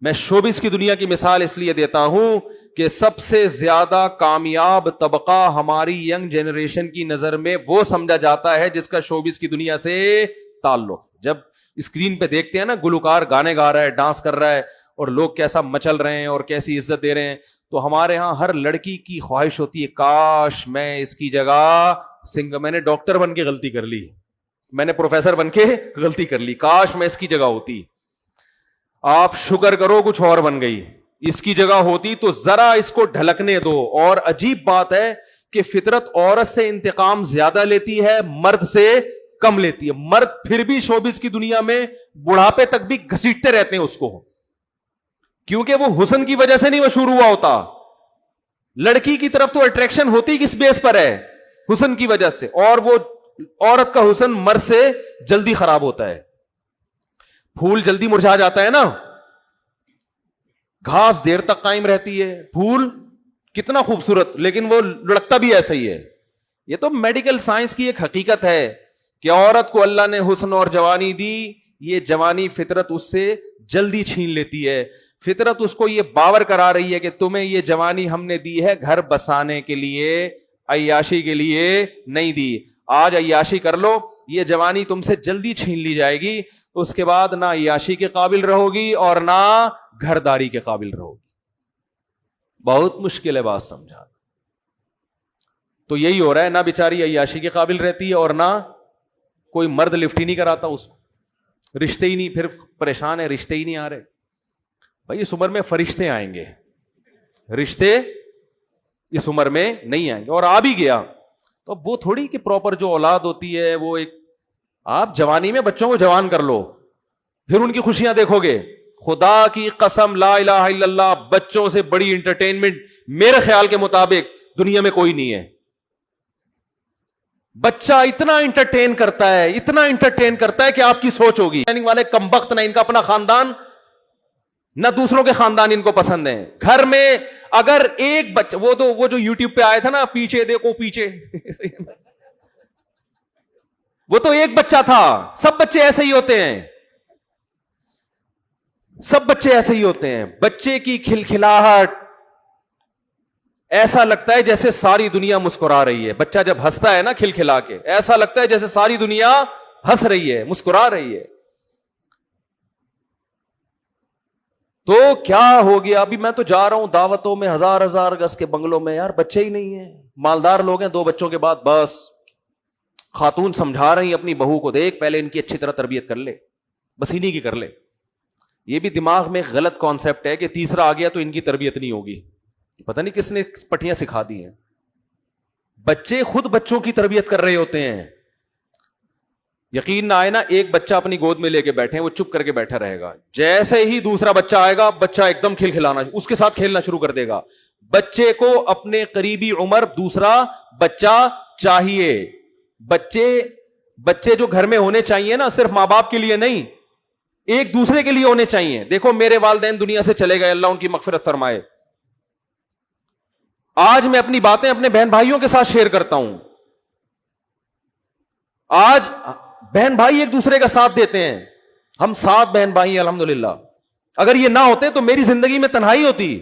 میں شوبز کی دنیا کی مثال اس لیے دیتا ہوں کہ سب سے زیادہ کامیاب طبقہ ہماری ینگ جنریشن کی نظر میں وہ سمجھا جاتا ہے جس کا شوبز کی دنیا سے تعلق. جب اسکرین پہ دیکھتے ہیں نا گلوکار گانے گا رہا ہے, ڈانس کر رہا ہے, اور لوگ کیسا مچل رہے ہیں اور کیسی عزت دے رہے ہیں, تو ہمارے ہاں ہر لڑکی کی خواہش ہوتی ہے کاش میں اس کی جگہ میں نے ڈاکٹر بن کے غلطی کر لی, میں نے پروفیسر بن کے غلطی کر لی, کاش میں اس کی جگہ ہوتی. آپ شکر کرو کچھ اور بن گئی, اس کی جگہ ہوتی تو ذرا اس کو ڈھلکنے دو. اور عجیب بات ہے کہ فطرت عورت سے انتقام زیادہ لیتی ہے, مرد سے کم لیتی ہے. مرد پھر بھی شوبز کی دنیا میں بڑھاپے تک بھی گھسیٹتے رہتے ہیں اس کو, کیونکہ وہ حسن کی وجہ سے نہیں مشہور ہوا ہوتا, لڑکی کی طرف تو اٹریکشن ہوتی کس بیس پر ہے؟ حسن کی وجہ سے. اور وہ عورت کا حسن مرد سے جلدی خراب ہوتا ہے. پھول جلدی مرجھا جاتا ہے نا, گھاس دیر تک قائم رہتی ہے, پھول کتنا خوبصورت لیکن وہ لڑکتا بھی ایسا ہی ہے. یہ تو میڈیکل سائنس کی ایک حقیقت ہے کہ عورت کو اللہ نے حسن اور جوانی دی, یہ جوانی فطرت اس سے جلدی چھین لیتی ہے. فطرت اس کو یہ باور کرا رہی ہے کہ تمہیں یہ جوانی ہم نے دی ہے گھر بسانے کے لیے, عیاشی کے لیے نہیں دی. آج عیاشی کر لو, یہ جوانی تم سے جلدی چھین لی جائے گی, اس کے بعد نہ عیاشی کے قابل رہو گی اور نہ گھرداری کے قابل رہو گی. بہت مشکل ہے بات سمجھا. تو یہی ہو رہا ہے, نہ بیچاری عیاشی کے قابل رہتی ہے اور نہ کوئی مرد لفٹ ہی نہیں کراتا اس کو, رشتے ہی نہیں, پھر پریشان ہے رشتے ہی نہیں آ رہے. بھائی اس عمر میں فرشتے آئیں گے, رشتے اس عمر میں نہیں آئیں گے. اور آ بھی گیا تو وہ تھوڑی کہ پراپر جو اولاد ہوتی ہے وہ ایک, آپ جوانی میں بچوں کو جوان کر لو پھر ان کی خوشیاں دیکھو گے. خدا کی قسم لا الہ الا اللہ, بچوں سے بڑی انٹرٹینمنٹ میرے خیال کے مطابق دنیا میں کوئی نہیں ہے. بچہ اتنا انٹرٹین کرتا ہے, اتنا انٹرٹین کرتا ہے کہ آپ کی سوچ ہوگی والے کمبخت, نہ ان کا اپنا خاندان نہ دوسروں کے خاندان ان کو پسند ہیں. گھر میں اگر ایک بچہ, وہ جو یوٹیوب پہ آیا تھا نا, پیچھے دیکھو پیچھے وہ تو ایک بچہ تھا. سب بچے ایسے ہی ہوتے ہیں, سب بچے ایسے ہی ہوتے ہیں. بچے کی کھلکھلاہٹ ایسا لگتا ہے جیسے ساری دنیا مسکرا رہی ہے. بچہ جب ہنستا ہے نا کھلکھلا کے, ایسا لگتا ہے جیسے ساری دنیا ہنس رہی ہے, مسکرا رہی ہے. تو کیا ہو گیا؟ ابھی میں تو جا رہا ہوں دعوتوں میں, ہزار گز کے بنگلوں میں, یار بچے ہی نہیں ہیں. مالدار لوگ ہیں, 2 بچوں کے بعد بس خاتون سمجھا رہی اپنی بہو کو, دیکھ پہلے ان کی اچھی طرح تربیت کر لے, بس انہی کی کر لے. یہ بھی دماغ میں ایک غلط کانسیپٹ ہے کہ تیسرا آ گیا تو ان کی تربیت نہیں ہوگی. پتہ نہیں کس نے پٹیاں سکھا دی ہیں. بچے خود بچوں کی تربیت کر رہے ہوتے ہیں. یقین نہ آئے نا, ایک بچہ اپنی گود میں لے کے بیٹھے, وہ چپ کر کے بیٹھا رہے گا, جیسے ہی دوسرا بچہ آئے گا بچہ ایک دم کھلکھلانا, اس کے ساتھ کھیلنا شروع کر دے گا. بچے کو اپنے قریبی عمر دوسرا بچہ چاہیے. بچے جو گھر میں ہونے چاہیے نا, صرف ماں باپ کے لیے نہیں, ایک دوسرے کے لیے ہونے چاہیے. دیکھو میرے والدین دنیا سے چلے گئے, اللہ ان کی مغفرت فرمائے. آج میں اپنی باتیں اپنے بہن بھائیوں کے ساتھ شیئر کرتا ہوں. آج بہن بھائی ایک دوسرے کا ساتھ دیتے ہیں. ہم 7 بہن بھائی ہیں الحمدللہ. اگر یہ نہ ہوتے تو میری زندگی میں تنہائی ہوتی.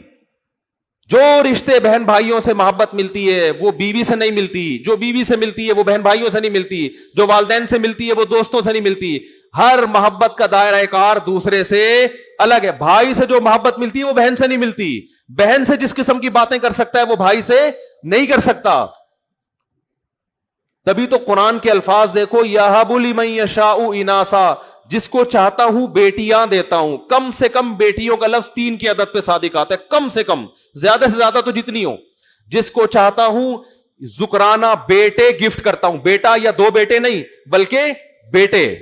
جو رشتے بہن بھائیوں سے محبت ملتی ہے وہ بیوی سے نہیں ملتی, جو بیوی سے ملتی ہے وہ بہن بھائیوں سے نہیں ملتی, جو والدین سے ملتی ہے وہ دوستوں سے نہیں ملتی. ہر محبت کا دائرہ کار دوسرے سے الگ ہے. بھائی سے جو محبت ملتی ہے وہ بہن سے نہیں ملتی. بہن سے جس قسم کی باتیں کر سکتا ہے وہ بھائی سے نہیں کر سکتا. تبھی تو قرآن کے الفاظ دیکھو, یہب لمن یشاء اناسا, جس کو چاہتا ہوں بیٹیاں دیتا ہوں. کم سے کم بیٹیوں کا لفظ 3 کی عدد پہ صادق آتا ہے, کم سے کم, زیادہ سے زیادہ تو جتنی ہو. جس کو چاہتا ہوں ذکرانہ بیٹے گفٹ کرتا ہوں. بیٹا یا 2 بیٹے نہیں بلکہ بیٹے.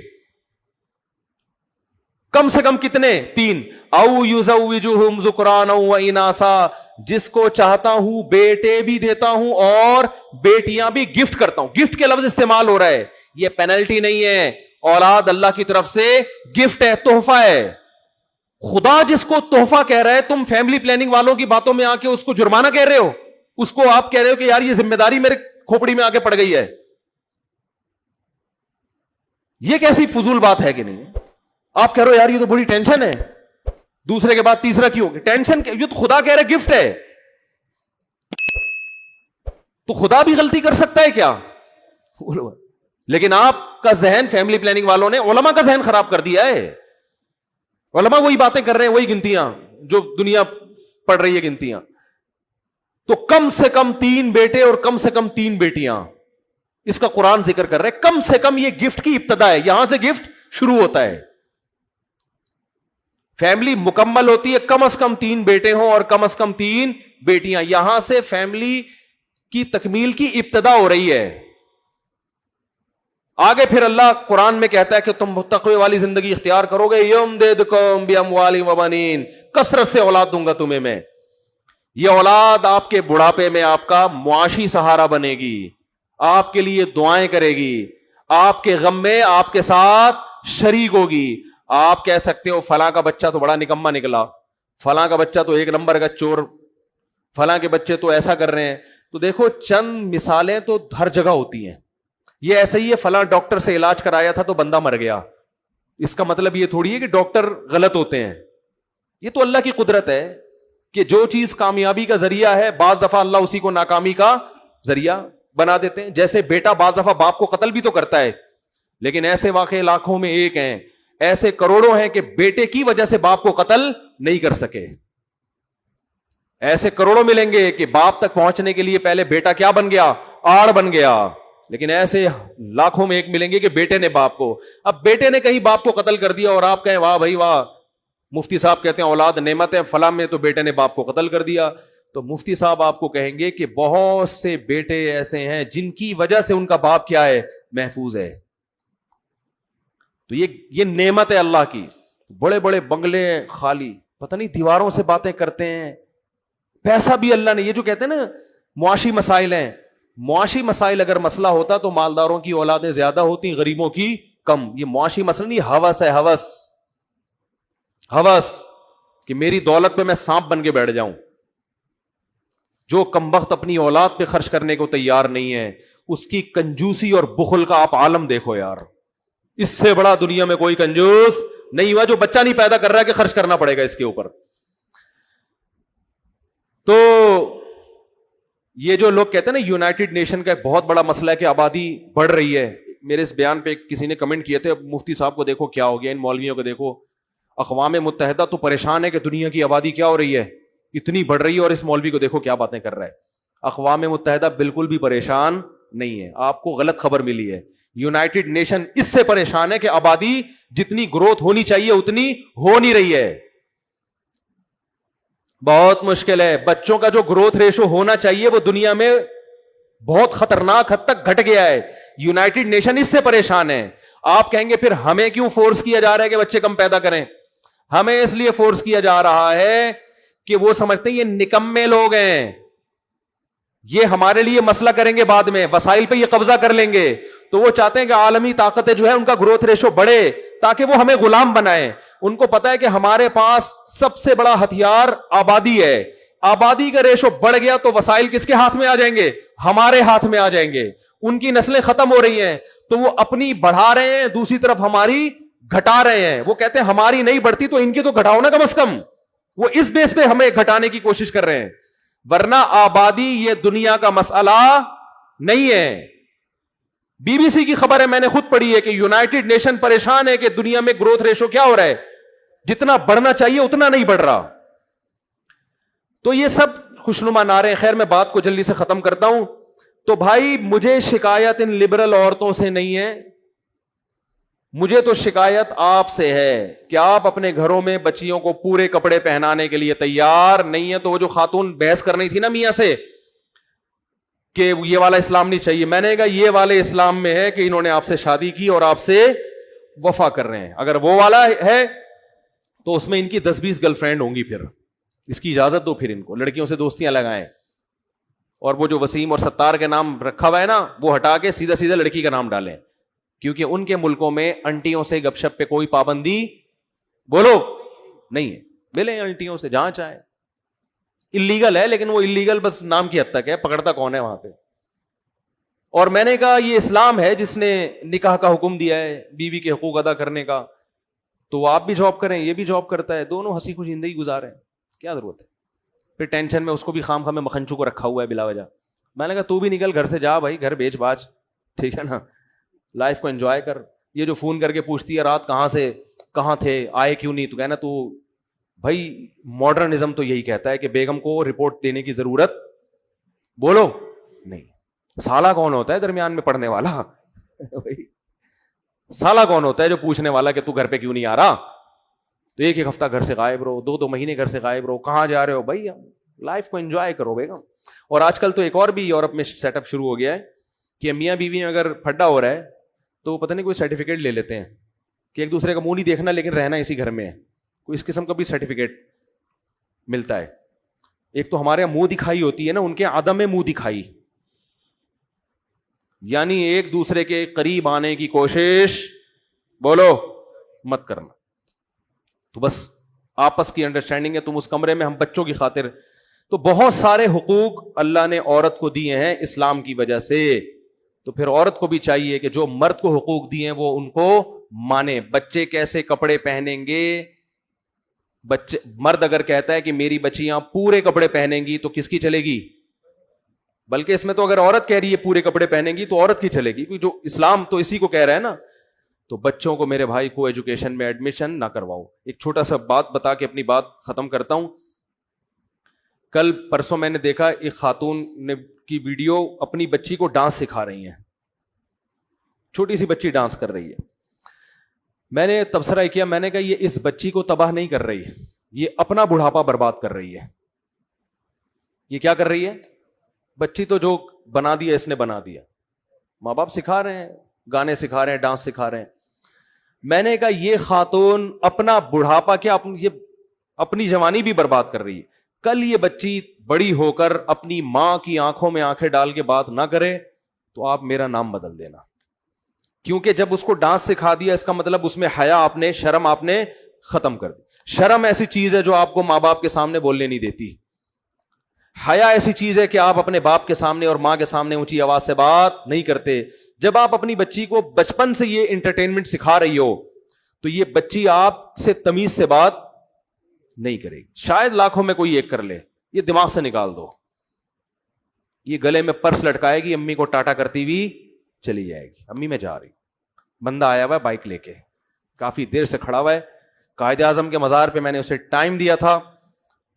کم سے کم کتنے؟ 3. او یزوجہم ذکرانا و اناسا, جس کو چاہتا ہوں بیٹے بھی دیتا ہوں اور بیٹیاں بھی گفٹ کرتا ہوں. گفٹ کے لفظ استعمال ہو رہا ہے, یہ پینلٹی نہیں ہے. اولاد اللہ کی طرف سے گفٹ ہے, تحفہ ہے. خدا جس کو تحفہ کہہ رہا ہے, تم فیملی پلاننگ والوں کی باتوں میں آ کے اس کو جرمانہ کہہ رہے ہو. اس کو آپ کہہ رہے ہو کہ یار یہ ذمہ داری میرے کھوپڑی میں آ کے پڑ گئی ہے. یہ کیسی فضول بات ہے کہ نہیں؟ آپ کہہ رہے ہو یار یہ تو بڑی ٹینشن ہے, دوسرے کے بعد تیسرا کیوں؟ ٹینشن, یہ تو خدا کہہ رہے گفٹ ہے. تو خدا بھی غلطی کر سکتا ہے کیا؟ لیکن آپ کا ذہن, فیملی پلاننگ والوں نے علماء کا ذہن خراب کر دیا ہے. علماء وہی باتیں کر رہے ہیں, وہی گنتیاں جو دنیا پڑھ رہی ہے گنتیاں. تو کم سے کم 3 بیٹے اور کم سے کم 3 بیٹیاں, اس کا قرآن ذکر کر رہے ہیں. کم سے کم یہ گفٹ کی ابتدا ہے, یہاں سے گفٹ شروع ہوتا ہے. فیملی مکمل ہوتی ہے کم از کم 3 بیٹے ہوں اور کم از کم 3 بیٹیاں. یہاں سے فیملی کی تکمیل کی ابتدا ہو رہی ہے. آگے پھر اللہ قرآن میں کہتا ہے کہ تم تقوی والی زندگی اختیار کرو گے, یمددکم باموال و بنین, کثرت سے اولاد دوں گا تمہیں میں. یہ اولاد آپ کے بڑھاپے میں آپ کا معاشی سہارا بنے گی, آپ کے لیے دعائیں کرے گی, آپ کے غم میں آپ کے ساتھ شریک ہوگی. آپ کہہ سکتے ہو فلاں کا بچہ تو بڑا نکما نکلا, فلاں کا بچہ تو ایک نمبر کا چور, فلاں کے بچے تو ایسا کر رہے ہیں. تو دیکھو چند مثالیں تو ہر جگہ ہوتی ہیں. یہ ایسا ہی ہے, فلاں ڈاکٹر سے علاج کرایا تھا تو بندہ مر گیا, اس کا مطلب یہ تھوڑی ہے کہ ڈاکٹر غلط ہوتے ہیں. یہ تو اللہ کی قدرت ہے کہ جو چیز کامیابی کا ذریعہ ہے بعض دفعہ اللہ اسی کو ناکامی کا ذریعہ بنا دیتے ہیں. جیسے بیٹا بعض دفعہ باپ کو قتل بھی تو کرتا ہے, لیکن ایسے واقعے لاکھوں میں ایک ہیں, ایسے کروڑوں ہیں کہ بیٹے کی وجہ سے باپ کو قتل نہیں کر سکے. ایسے کروڑوں ملیں گے کہ باپ تک پہنچنے کے لیے پہلے بیٹا کیا بن گیا, آڑ بن گیا. لیکن ایسے لاکھوں میں ایک ملیں گے کہ بیٹے نے باپ کو, اب بیٹے نے کہیں باپ کو قتل کر دیا اور آپ کہیں واہ بھائی واہ, مفتی صاحب کہتے ہیں اولاد نعمت ہے, فلاں میں تو بیٹے نے باپ کو قتل کر دیا. تو مفتی صاحب آپ کو کہیں گے کہ بہت سے بیٹے ایسے ہیں جن کی وجہ سے ان کا باپ کیا ہے, محفوظ ہے. تو یہ نعمت ہے اللہ کی. بڑے بڑے بنگلے خالی, پتہ نہیں دیواروں سے باتیں کرتے ہیں, پیسہ بھی اللہ نے. یہ جو کہتے ہیں نا معاشی مسائل ہیں, معاشی مسائل اگر مسئلہ ہوتا تو مالداروں کی اولادیں زیادہ ہوتی, غریبوں کی کم. یہ معاشی مسئلہ نہیں, ہوس ہے, ہوس, ہوس کہ میری دولت پہ میں سانپ بن کے بیٹھ جاؤں. جو کمبخت اپنی اولاد پہ خرچ کرنے کو تیار نہیں ہے, اس کی کنجوسی اور بخل کا آپ عالم دیکھو یار. اس سے بڑا دنیا میں کوئی کنجوس نہیں ہوا جو بچہ نہیں پیدا کر رہا ہے کہ خرچ کرنا پڑے گا اس کے اوپر. تو یہ جو لوگ کہتے ہیں نا یونائٹڈ نیشن کا ایک بہت بڑا مسئلہ ہے کہ آبادی بڑھ رہی ہے. میرے اس بیان پہ کسی نے کمنٹ کیے تھے, مفتی صاحب کو دیکھو کیا ہو گیا, ان مولویوں کو دیکھو, اقوام متحدہ تو پریشان ہے کہ دنیا کی آبادی کیا ہو رہی ہے, اتنی بڑھ رہی ہے, اور اس مولوی کو دیکھو کیا باتیں کر رہا ہے. اقوام متحدہ بالکل بھی پریشان نہیں ہے, آپ کو غلط خبر ملی ہے. یونائٹڈ نیشن اس سے پریشان ہے کہ آبادی جتنی گروتھ ہونی چاہیے اتنی ہو نہیں رہی ہے. بہت مشکل ہے. بچوں کا جو گروتھ ریشو ہونا چاہیے وہ دنیا میں بہت خطرناک حد تک گھٹ گیا ہے. یونائٹڈ نیشن اس سے پریشان ہے. آپ کہیں گے پھر ہمیں کیوں فورس کیا جا رہا ہے کہ بچے کم پیدا کریں؟ ہمیں اس لیے فورس کیا جا رہا ہے کہ وہ سمجھتے ہیں یہ نکمے لوگ ہیں, یہ ہمارے لیے مسئلہ کریں گے بعد میں, وسائل پہ یہ قبضہ کر لیں گے. تو وہ چاہتے ہیں کہ عالمی طاقتیں جو ہے ان کا گروتھ ریشو بڑھے تاکہ وہ ہمیں غلام بنائیں. ان کو پتا ہے کہ ہمارے پاس سب سے بڑا ہتھیار آبادی ہے. آبادی کا ریشو بڑھ گیا تو وسائل کس کے ہاتھ میں آ جائیں گے؟ ہمارے ہاتھ میں آ جائیں گے. ان کی نسلیں ختم ہو رہی ہیں تو وہ اپنی بڑھا رہے ہیں, دوسری طرف ہماری گھٹا رہے ہیں. وہ کہتے ہیں ہماری نہیں بڑھتی تو ان کی تو گھٹاؤ نا کم از کم. وہ اس بیس پہ ہمیں گھٹانے کی کوشش کر رہے ہیں, ورنہ آبادی یہ دنیا کا مسئلہ نہیں ہے. بی بی سی کی خبر ہے, میں نے خود پڑھی ہے کہ یونائٹڈ نیشن پریشان ہے کہ دنیا میں گروتھ ریشو کیا ہو رہا ہے, جتنا بڑھنا چاہیے اتنا نہیں بڑھ رہا. تو یہ سب خوشنما نعرے. خیر میں بات کو جلدی سے ختم کرتا ہوں. تو بھائی مجھے شکایت ان لبرل عورتوں سے نہیں ہے, مجھے تو شکایت آپ سے ہے کہ آپ اپنے گھروں میں بچیوں کو پورے کپڑے پہنانے کے لیے تیار نہیں ہے. تو وہ جو خاتون بحث کر رہی تھی نا میاں سے کہ یہ والا اسلام نہیں چاہیے, میں نے کہا یہ والے اسلام میں ہے کہ انہوں نے آپ سے شادی کی اور آپ سے وفا کر رہے ہیں. اگر وہ والا ہے تو اس میں ان کی 10-20 گرل فرینڈ ہوں گی, پھر اس کی اجازت دو, پھر ان کو لڑکیوں سے دوستیاں لگائیں. اور وہ جو وسیم اور ستار کے نام رکھا ہوا ہے نا وہ ہٹا کے سیدھا سیدھا لڑکی کا نام ڈالیں, کیونکہ ان کے ملکوں میں انٹیوں سے گپ شپ پہ کوئی پابندی بولو نہیں ہے. ملیں انٹیوں سے جہاں چاہے, اللیگل ہے لیکن وہ اللیگل بس نام کی حد تک ہے, پکڑتا کون ہے وہاں پہ. اور میں نے کہا یہ اسلام ہے جس نے نکاح کا حکم دیا ہے, بیوی کے حقوق ادا کرنے کا, تو آپ بھی جاب کریں یہ بھی جاب کرتا ہے, دونوں ہنسی خوش زندگی گزاریں, کیا ضرورت ہے پھر ٹینشن میں. اس کو بھی خام خام میں مکھنچو کو رکھا ہوا ہے بلا وجہ. میں نے کہا تو بھی نکل گھر سے جا بھائی, گھر بیچ باج, ٹھیک ہے نا, لائف کو انجوائے کر. یہ جو فون کر کے پوچھتی ہے رات کہاں سے کہاں تھے آئے کیوں نہیں, تو کہنا تو بھائی ماڈرنزم تو یہی کہتا ہے کہ بیگم کو رپورٹ دینے کی ضرورت بولو نہیں. سالہ کون ہوتا ہے درمیان میں پڑھنے والا؟ سالہ کون ہوتا ہے جو پوچھنے والا کہ تو گھر پہ کیوں نہیں آ رہا؟ تو ایک ہفتہ گھر سے غائب رہو, 2 مہینے گھر سے غائب رہو, کہاں جا رہے ہو بھائی؟ لائف کو انجوائے کرو بیگم. اور آج کل تو ایک اور بھی یورپ میں سیٹ اپ شروع ہو گیا ہے کہ میاں بیوی میں اگر پھڈا ہو رہا ہے تو پتہ نہیں کوئی سرٹیفکیٹ لے لیتے ہیں کہ ایک دوسرے کا منہ نہیں دیکھنا لیکن رہنا اسی گھر میں ہے, کوئی اس قسم کا بھی سرٹیفکیٹ ملتا ہے. ایک تو ہمارے منہ دکھائی ہوتی ہے نا, ان کے عدم منہ دکھائی, یعنی ایک دوسرے کے قریب آنے کی کوشش بولو مت کرنا. تو بس آپس کی انڈرسٹینڈنگ ہے, تم اس کمرے میں, ہم بچوں کی خاطر. تو بہت سارے حقوق اللہ نے عورت کو دیے ہیں اسلام کی وجہ سے, تو پھر عورت کو بھی چاہیے کہ جو مرد کو حقوق دیے ہیں وہ ان کو مانے. بچے کیسے کپڑے پہنیں گے, بچے, مرد اگر کہتا ہے کہ میری بچیاں پورے کپڑے پہنیں گی تو کس کی چلے گی, بلکہ اس میں تو اگر عورت کہہ رہی ہے پورے کپڑے پہنیں گی تو عورت کی چلے گی, کیونکہ جو اسلام تو اسی کو کہہ رہا ہے نا. تو بچوں کو میرے بھائی کو ایجوکیشن میں ایڈمیشن نہ کرواؤ. ایک چھوٹا سا بات بتا کے اپنی بات ختم کرتا ہوں. کل پرسوں میں نے دیکھا ایک خاتون نے کی ویڈیو, اپنی بچی کو ڈانس سکھا رہی ہیں, چھوٹی سی بچی ڈانس کر رہی ہے. میں نے تبصرہ کیا, میں نے کہا یہ اس بچی کو تباہ نہیں کر رہی, یہ اپنا بڑھاپا برباد کر رہی ہے. یہ کیا کر رہی ہے, بچی تو جو بنا دیا اس نے بنا دیا, ماں باپ سکھا رہے ہیں, گانے سکھا رہے ہیں, ڈانس سکھا رہے ہیں. میں نے کہا یہ خاتون اپنا بڑھاپا کیا, یہ اپنی جوانی بھی برباد کر رہی ہے. کل یہ بچی بڑی ہو کر اپنی ماں کی آنکھوں میں آنکھیں ڈال کے بات نہ کرے تو آپ میرا نام بدل دینا, کیونکہ جب اس کو ڈانس سکھا دیا اس کا مطلب اس میں حیا آپ نے, شرم آپ نے ختم کر دی. شرم ایسی چیز ہے جو آپ کو ماں باپ کے سامنے بولنے نہیں دیتی. حیا ایسی چیز ہے کہ آپ اپنے باپ کے سامنے اور ماں کے سامنے اونچی آواز سے بات نہیں کرتے. جب آپ اپنی بچی کو بچپن سے یہ انٹرٹینمنٹ سکھا رہی ہو تو یہ بچی آپ سے تمیز سے بات نہیں کرے گی. شاید لاکھوں میں کوئی ایک کر لے, یہ دماغ سے نکال دو. یہ گلے میں پرس لٹکائے گی, امی کو ٹاٹا کرتی ہوئی چلی جائے گی, امی میں جا رہی ہوں. بندہ آیا ہوا ہے بائک لے کے, کافی دیر سے کھڑا ہوا ہے. قائد اعظم کے مزار پہ میں نے اسے ٹائم دیا تھا,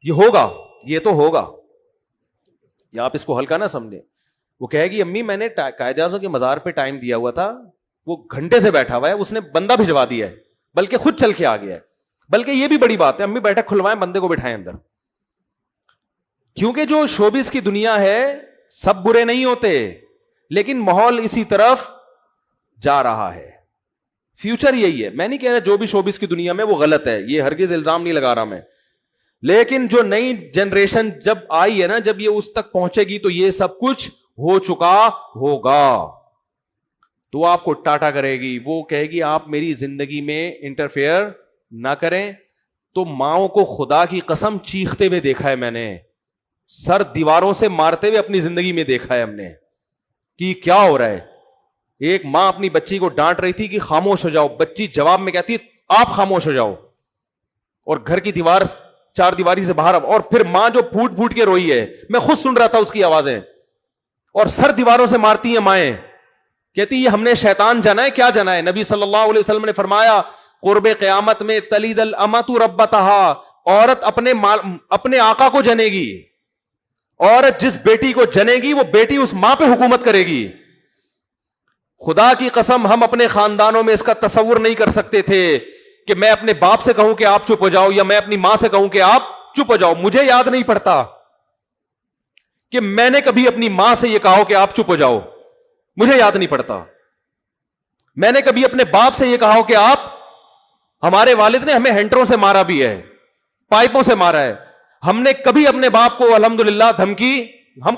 یہ ہوگا, یہ تو ہوگا, یا آپ اس کو ہلکا نہ سمجھیں. وہ کہے گی امی میں نے قائد اعظم کے مزار پہ ٹائم دیا ہوا تھا, وہ گھنٹے سے بیٹھا ہوا ہے, اس نے بندہ بھجوا دیا ہے, بلکہ خود چل کے آ گیا ہے. بلکہ یہ بھی بڑی بات ہے, امی بیٹھا کھلوائیں, بندے کو بٹھائیں اندر. کیونکہ جو شوبز کی دنیا ہے سب برے نہیں ہوتے, لیکن ماحول اسی طرف جا رہا ہے. فیوچر یہی ہے. میں نہیں کہہ رہا جو بھی شوبز کی دنیا میں وہ غلط ہے, یہ ہرگز الزام نہیں لگا رہا میں, لیکن جو نئی جنریشن جب آئی ہے نا, جب یہ اس تک پہنچے گی تو یہ سب کچھ ہو چکا ہوگا, تو آپ کو ٹاٹا کرے گی. وہ کہے گی آپ میری زندگی میں انٹرفیئر نہ کریں. تو ماؤں کو خدا کی قسم چیختے ہوئے دیکھا ہے میں نے, سر دیواروں سے مارتے ہوئے اپنی زندگی میں دیکھا ہے ہم نے کہ کیا ہو رہا ہے. ایک ماں اپنی بچی کو ڈانٹ رہی تھی کہ خاموش ہو جاؤ, بچی جواب میں کہتی آپ خاموش ہو جاؤ, اور گھر کی دیوار چار دیواری سے باہر, اور پھر ماں جو پھوٹ پھوٹ کے روئی ہے, میں خود سن رہا تھا اس کی آوازیں, اور سر دیواروں سے مارتی ہیں مائیں, کہتی یہ ہم نے شیطان جانا ہے, کیا جانا ہے. نبی صلی اللہ علیہ وسلم نے فرمایا قرب قیامت میں تلید الامۃ ربتہا, عورت اپنے آقا کو جنے گی. عورت جس بیٹی کو جنے گی وہ بیٹی اس ماں پہ حکومت کرے گی. خدا کی قسم ہم اپنے خاندانوں میں اس کا تصور نہیں کر سکتے تھے کہ میں اپنے باپ سے کہوں کہ آپ چپ ہو جاؤ, یا میں اپنی ماں سے کہوں کہ آپ چپ ہو جاؤ. مجھے یاد نہیں پڑتا کہ میں نے کبھی اپنی ماں سے یہ کہا کہ آپ چپ ہو جاؤ, مجھے یاد نہیں پڑتا. میں نے کبھی اپنے باپ سے یہ کہا کہ آپ, ہمارے والد نے ہمیں ہینٹروں سے مارا بھی ہے, پائپوں سے مارا ہے, ہم نے کبھی اپنے باپ کو الحمدللہ دھمکی, ہم